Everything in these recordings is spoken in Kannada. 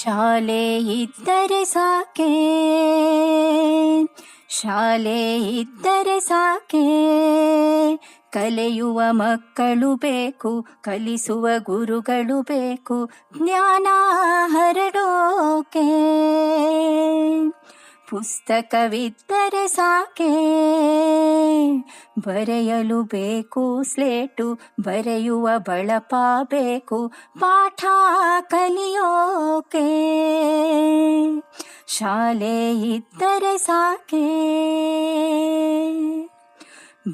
ಶಾಲೆ ಇದ್ದರೆ ಸಾಕೆ, ಶಾಲೆ ಇದ್ದರೆ ಸಾಕೆ, ಕಲಿಯುವ ಮಕ್ಕಳು ಬೇಕು, ಕಲಿಸುವ ಗುರುಗಳು ಬೇಕು, ಜ್ಞಾನ ಹರಡೋಕೆ. ಪುಸ್ತಕವಿದ್ದರೆ ಸಾಕೆ, ಬರೆಯಲು ಬೇಕು ಸ್ಲೇಟು, ಬರೆಯುವ ಬಳಪ ಬೇಕು, ಪಾಠ ಕಲಿಯೋಕೆ. ಶಾಲೆ ಇದ್ದರೆ ಸಾಕೆ,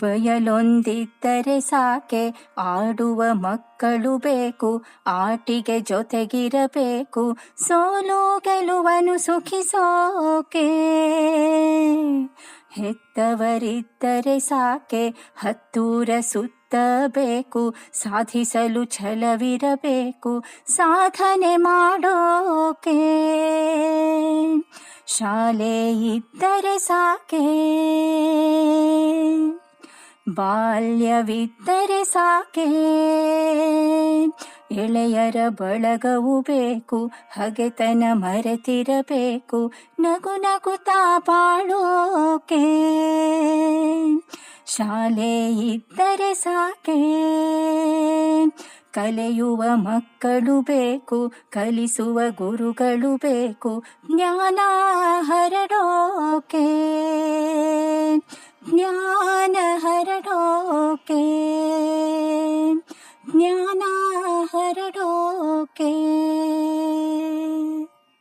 ಬಯಲೊಂದಿದ್ದರೆ ಸಾಕೆ, ಆಡುವ ಮಕ್ಕಳು ಬೇಕು, ಆಟಿಗೆ ಜೊತೆಗಿರಬೇಕು, ಸೋಲು ಗೆಲುವನ್ನು ಸುಖಿಸೋಕೆ. ಹೆತ್ತವರಿದ್ದರೆ ಸಾಕೆ, ಹತ್ತೂರ ಸುತ್ತಬೇಕು, ಸಾಧಿಸಲು ಛಲವಿರಬೇಕು, ಸಾಧನೆ ಮಾಡೋಕೆ. ಶಾಲೆ ಇದ್ದರೆ ಸಾಕೆ, ಬಾಲ್ಯವಿದ್ದರೆ ಸಾಕೆ, ಎಳೆಯರ ಬಳಗವು ಬೇಕು, ಹಗೆತನ ಮರೆತಿರಬೇಕು, ನಗು ನಗುತ್ತಾ ಬಾಳೋಕೆ. ಶಾಲೆ ಇದ್ದರೆ ಸಾಕೆ, ಕಲಿಯುವ ಮಕ್ಕಳು ಬೇಕು, ಕಲಿಸುವ ಗುರುಗಳು ಬೇಕು, ಜ್ಞಾನ ಹರಡೋಕೆ.